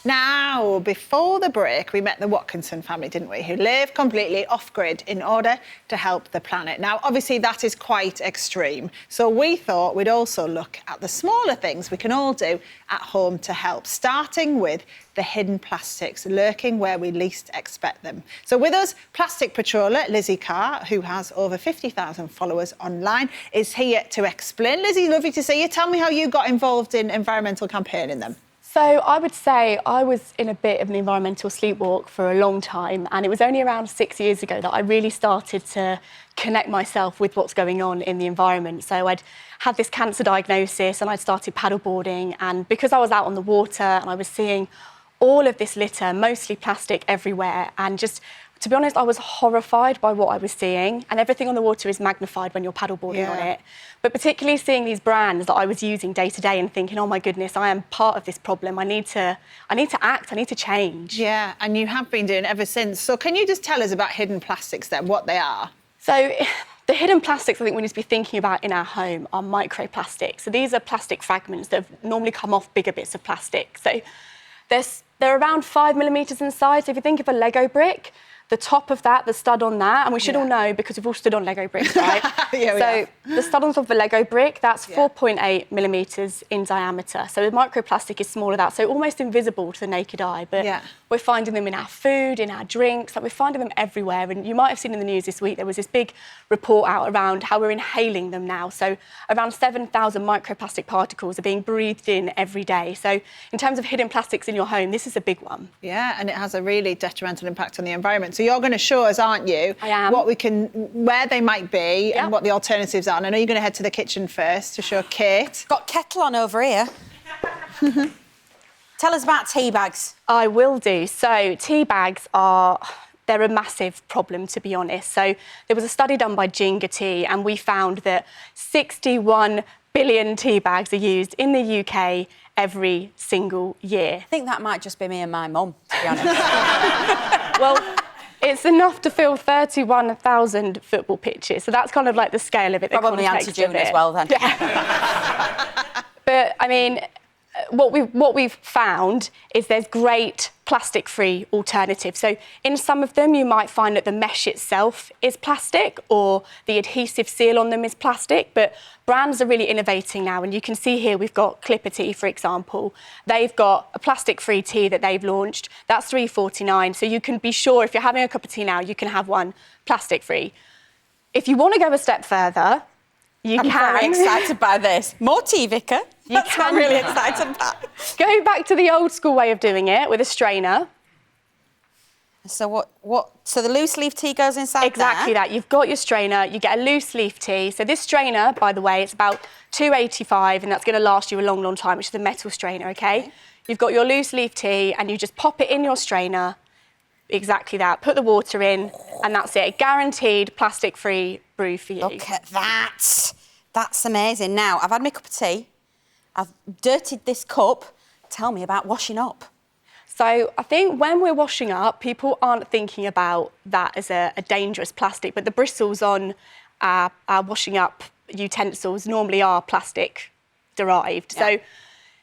Now, before the break, we met the Watkinson family, didn't we, who live completely off-grid in order to help the planet. Now, obviously, that is quite extreme. So we thought we'd also look at the smaller things we can all do at home to help, starting with the hidden plastics lurking where we least expect them. So with us, plastic patroller Lizzie Carr, who has over 50,000 followers online, is here to explain. Lizzie, lovely to see you. Tell me how you got involved in environmental campaigning then. So I would say I was in a bit of an environmental sleepwalk for a long time, and it was only around 6 years ago that I really started to connect myself with what's going on in the environment. So I'd had this cancer diagnosis and I'd started paddleboarding, and because I was out on the water and I was seeing all of this litter, mostly plastic everywhere, and just, to be honest, I was horrified by what I was seeing, and everything on the water is magnified when you're paddleboarding on it. But particularly seeing these brands that I was using day to day and thinking, oh my goodness, I am part of this problem. I need to act, I need to change. Yeah, and you have been doing it ever since. So can you just tell us about hidden plastics then, what they are? So the hidden plastics I think we need to be thinking about in our home are microplastics. So these are plastic fragments that have normally come off bigger bits of plastic. So they're around 5 millimetres in size. So if you think of a Lego brick, the top of that, the stud on that, and we should all know because we've all stood on Lego bricks, right? So the stud on top of a Lego brick, that's 4.8 millimetres in diameter. So the microplastic is smaller than that, so almost invisible to the naked eye. But we're finding them in our food, in our drinks, like we're finding them everywhere. And you might have seen in the news this week, there was this big report out around how we're inhaling them now. So around 7,000 microplastic particles are being breathed in every day. So in terms of hidden plastics in your home, this is a big one. Yeah, and it has a really detrimental impact on the environment. So you're going to show us, aren't you? I am. Where they might be and what the alternatives are. And I know you're going to head to the kitchen first to show Kate. Got kettle on over here. Tell us about tea bags. I will do. So tea bags they're a massive problem, to be honest. So there was a study done by Ginger Tea, and we found that 61 billion tea bags are used in the UK every single year. I think that might just be me and my mum, to be honest. Well, it's enough to fill 31,000 football pitches. So that's kind of like the scale of it. Probably Auntie June as well, then. Yeah. But, I mean, what we've found is there's great plastic-free alternatives. So in some of them, you might find that the mesh itself is plastic or the adhesive seal on them is plastic, but brands are really innovating now. And you can see here we've got Clipper Tea, for example. They've got a plastic-free tea that they've launched. That's $3.49. So you can be sure if you're having a cup of tea now, you can have one plastic-free. If you want to go a step further, I'm very excited by this. More tea, Vicar. That's what I'm really excited about. Go back to the old school way of doing it with a strainer. So so the loose leaf tea goes inside Exactly there? that. You've got your strainer, you get a loose leaf tea. So this strainer, by the way, it's about $2.85 and that's going to last you a long, long time, which is a metal strainer, okay? You've got your loose leaf tea and you just pop it in your strainer. Exactly that. Put the water in and that's it. Guaranteed plastic-free brew for you. Look at that. That's amazing. Now, I've had my cup of tea. I've dirtied this cup. Tell me about washing up. So I think when we're washing up, people aren't thinking about that as a dangerous plastic, but the bristles on our washing up utensils normally are plastic derived. So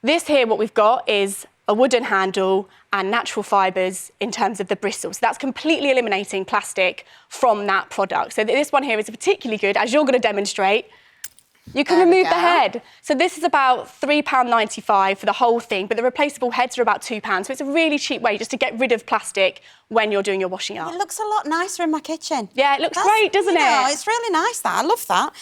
this here, what we've got is a wooden handle and natural fibres in terms of the bristles. So that's completely eliminating plastic from that product. So this one here is particularly good, as you're going to demonstrate. You can remove the head. So this is about £3.95 for the whole thing, but the replaceable heads are about £2. So it's a really cheap way just to get rid of plastic when you're doing your washing up. It looks a lot nicer in my kitchen. Yeah, it looks great, doesn't it? It's really nice, that. I love that.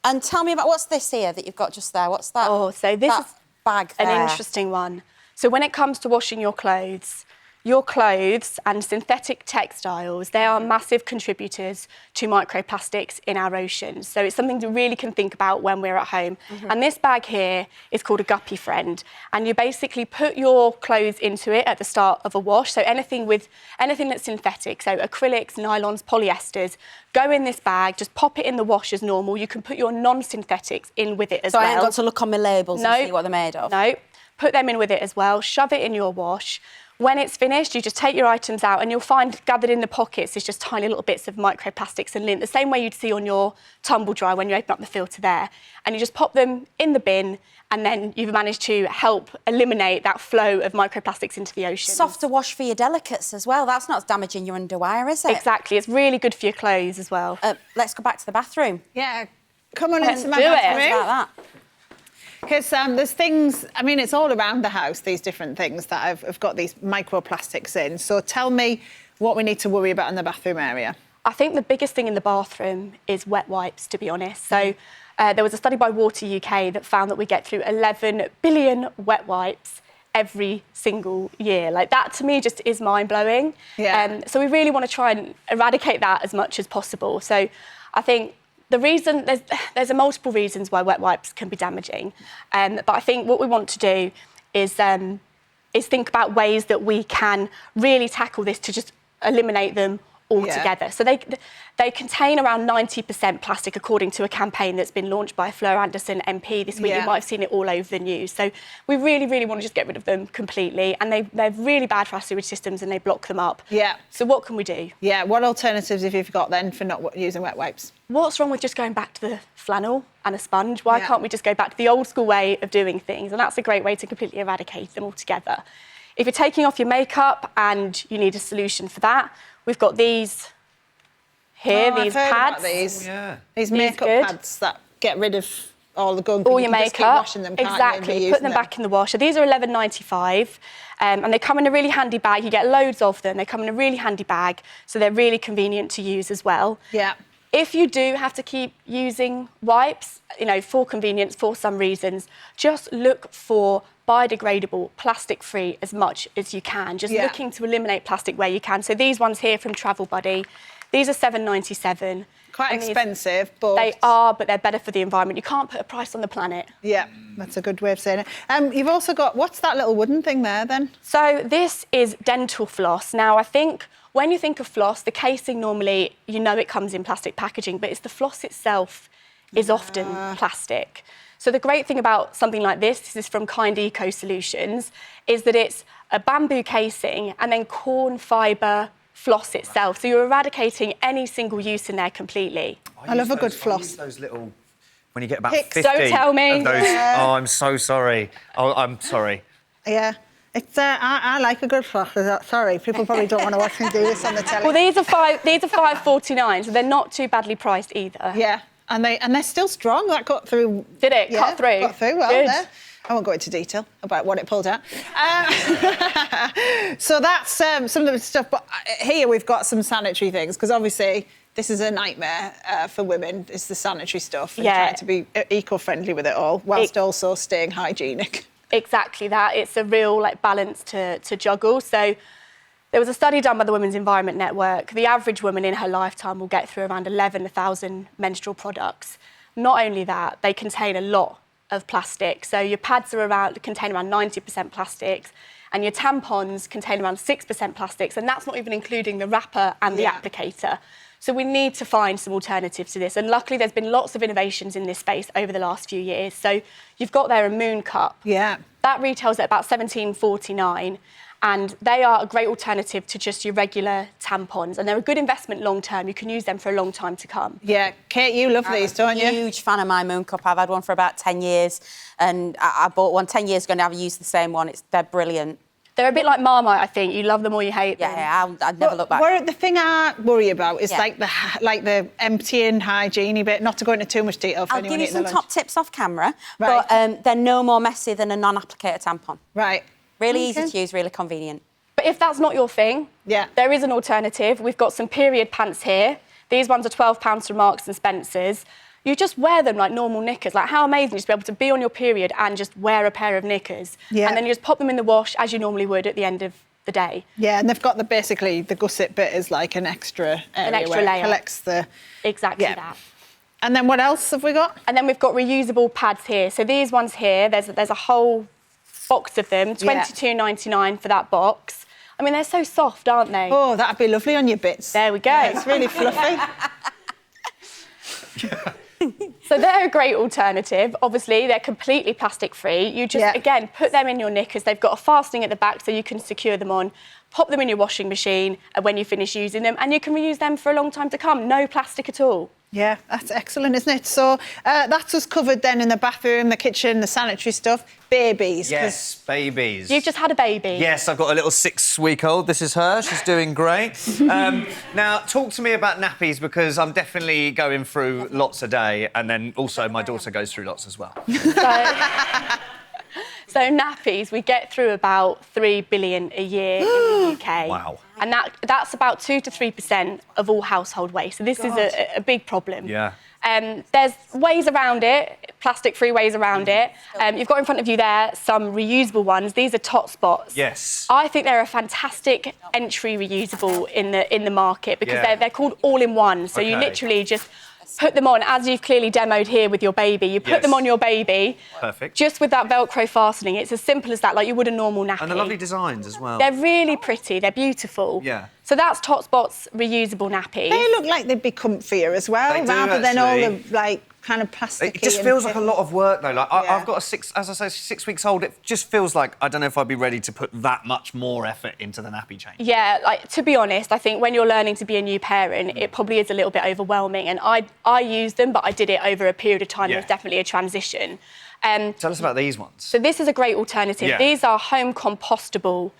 And tell me about, what's this here that you've got just there? What's that? Oh, so this is bag there. An interesting one. So when it comes to washing your clothes and synthetic textiles, they are massive contributors to microplastics in our oceans. So it's something to really can think about when we're at home. And this bag here is called a guppy friend. And you basically put your clothes into it at the start of a wash. So anything that's synthetic, so acrylics, nylons, polyesters, go in this bag, just pop it in the wash as normal. You can put your non-synthetics in with it as well. So I ain't got to look on my labels and see what they're made of? No. Put them in with it as well, shove it in your wash. When it's finished, you just take your items out and you'll find gathered in the pockets is just tiny little bits of microplastics and lint, the same way you'd see on your tumble dryer when you open up the filter there. And you just pop them in the bin and then you've managed to help eliminate that flow of microplastics into the ocean. Softer wash for your delicates as well. That's not damaging your underwire, is it? Exactly. It's really good for your clothes as well. Let's go back to the bathroom. Yeah. Come on Let's into my do it. bathroom. Like that. Because there's things, I mean, it's all around the house, these different things that have got these microplastics in. So tell me what we need to worry about in the bathroom area. I think the biggest thing in the bathroom is wet wipes, to be honest. So there was a study by Water UK that found that we get through 11 billion wet wipes every single year. Like, that to me just is mind-blowing. Yeah. So we really want to try and eradicate that as much as possible. So I think the reason, there's a multiple reasons why wet wipes can be damaging. But I think what we want to do is think about ways that we can really tackle this to just eliminate them altogether. So they contain around 90% plastic, according to a campaign that's been launched by Fleur Anderson MP this week. You might have seen it all over the news. So we really, really want to just get rid of them completely. And they're really bad for our sewage systems and they block them up. Yeah. So what can we do? Yeah, what alternatives have you got then for not using wet wipes? What's wrong with just going back to the flannel and a sponge? Why can't we just go back to the old school way of doing things? And that's a great way to completely eradicate them altogether. If you're taking off your makeup and you need a solution for that, we've got these here, these I've heard pads. about these. Yeah. These makeup pads that get rid of all the gunk. All and your you can just keep makeup. washing them, can't you, and Exactly. reusing Put them back in the washer. These are $11.95 and they come in a really handy bag. You get loads of them. They come in a really handy bag, so they're really convenient to use as well. Yeah. If you do have to keep using wipes, for convenience, for some reasons, just look for biodegradable, plastic-free as much as you can. Just looking to eliminate plastic where you can. So these ones here from Travel Buddy, these are $7.97. Quite expensive, but... They are, but they're better for the environment. You can't put a price on the planet. Yeah, that's a good way of saying it. You've also got, what's that little wooden thing there then? So this is dental floss. Now, I think when you think of floss, the casing normally, it comes in plastic packaging, but it's the floss itself is often plastic. So the great thing about something like this is from Kind Eco Solutions, is that it's a bamboo casing and then corn fibre floss itself. So you're eradicating any single use in there completely. I love a good I floss. use those little, when you get about Picks. 50 Don't tell me. of those. Yeah. Oh, I'm so sorry. Oh, I'm sorry. Yeah. It's I like a good floss. Sorry, people probably don't want to watch me do this on the telly. Well, these are $5.49, so they're not too badly priced either. Yeah, and they're still strong. That got through. Did it? Yeah, Cut through? Got through well Good. there. I won't go into detail about what it pulled out. So that's some of the stuff. But here we've got some sanitary things, because obviously this is a nightmare for women. It's the sanitary stuff and trying to be eco-friendly with it all, whilst also staying hygienic. Exactly that. It's a real balance to juggle. So there was a study done by the Women's Environment Network. The average woman in her lifetime will get through around 11,000 menstrual products. Not only that, they contain a lot of plastic. So your pads contain around 90% plastics, and your tampons contain around 6% plastics, and that's not even including the wrapper and the applicator. So we need to find some alternatives to this. And luckily, there's been lots of innovations in this space over the last few years. So you've got there a Moon Cup. Yeah. That retails at about $17.49. And they are a great alternative to just your regular tampons. And they're a good investment long term. You can use them for a long time to come. Yeah. Kate, you love these, don't you? Huge fan of my Moon Cup. I've had one for about 10 years. And I bought one 10 years ago and I've used the same one. They're brilliant. They're a bit like Marmite, I think. You love them or you hate them. Yeah, I'd never look back. The thing I worry about is like the emptying hygiene bit. Not to go into too much detail for I'll anyone give you eating some the top lunch. tips off camera, Right. but they're no more messy than a non-applicator tampon. Right. Really easy to use, really convenient. But if that's not your thing, there is an alternative. We've got some period pants here. These ones are £12 from Marks and Spencer's. You just wear them like normal knickers. Like, how amazing just to be able to be on your period and just wear a pair of knickers. Yeah. And then you just pop them in the wash as you normally would at the end of the day. Yeah, and they've got basically the gusset bit is like an extra area where layer. it collects the... Exactly that. And then what else have we got? And then we've got reusable pads here. So these ones here, there's a whole box of them, $22.99 for that box. I mean, they're so soft, aren't they? Oh, that'd be lovely on your bits. There we go. Yeah, it's really fluffy. So they're a great alternative. Obviously, they're completely plastic-free. You just, again, put them in your knickers. They've got a fastening at the back so you can secure them on, pop them in your washing machine when you finish using them, and you can reuse them for a long time to come. No plastic at all. Yeah, that's excellent, isn't it? So that's us covered then in the bathroom, the kitchen, the sanitary stuff. Babies. Yes, babies. You've just had a baby. Yes, I've got a little 6-week-old. This is her. She's doing great. Now, talk to me about nappies, because I'm definitely going through lots a day, and then also my daughter goes through lots as well. So nappies, we get through about 3 billion a year in the UK. Wow. And that's about 2 to 3% of all household waste. So this is a big problem. Yeah. There's ways around it, plastic-free ways around it. You've got in front of you there some reusable ones. These are tot spots. Yes. I think they're a fantastic entry reusable in the market, because they're called all-in-one. So you literally just put them on, as you've clearly demoed here with your baby. You put them on your baby. Perfect. Just with that Velcro fastening. It's as simple as that, like you would a normal nappy. And the lovely designs as well. They're really pretty. They're beautiful. Yeah. So that's tot spots reusable nappies. They look like they'd be comfier as well, They do, rather than all actually. the, like, kind of plastic. It just feels like a lot of work, though. Like I've got a 6 weeks old. It just feels like I don't know if I'd be ready to put that much more effort into the nappy change. Yeah, like, to be honest, I think when you're learning to be a new parent, it probably is a little bit overwhelming. And I used them, but I did it over a period of time. There's definitely a transition. Tell us about these ones. So this is a great alternative. Yeah. These are home compostable,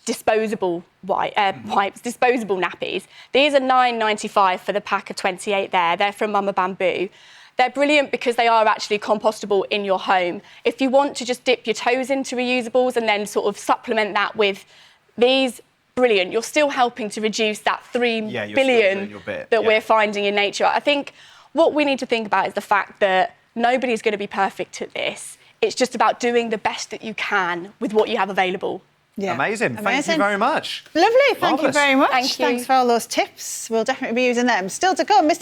disposable wipes, disposable nappies. These are £9.95 for the pack of 28 there. They're from Mama Bamboo. They're brilliant because they are actually compostable in your home. If you want to just dip your toes into reusables and then sort of supplement that with these, brilliant. You're still helping to reduce that 3 billion that we're finding in nature. I think what we need to think about is the fact that nobody's going to be perfect at this. It's just about doing the best that you can with what you have available. Yeah. Amazing. Thank you very much. Lovely. Thank you very much. Thank you. Thanks for all those tips. We'll definitely be using them. Still to come, Mr.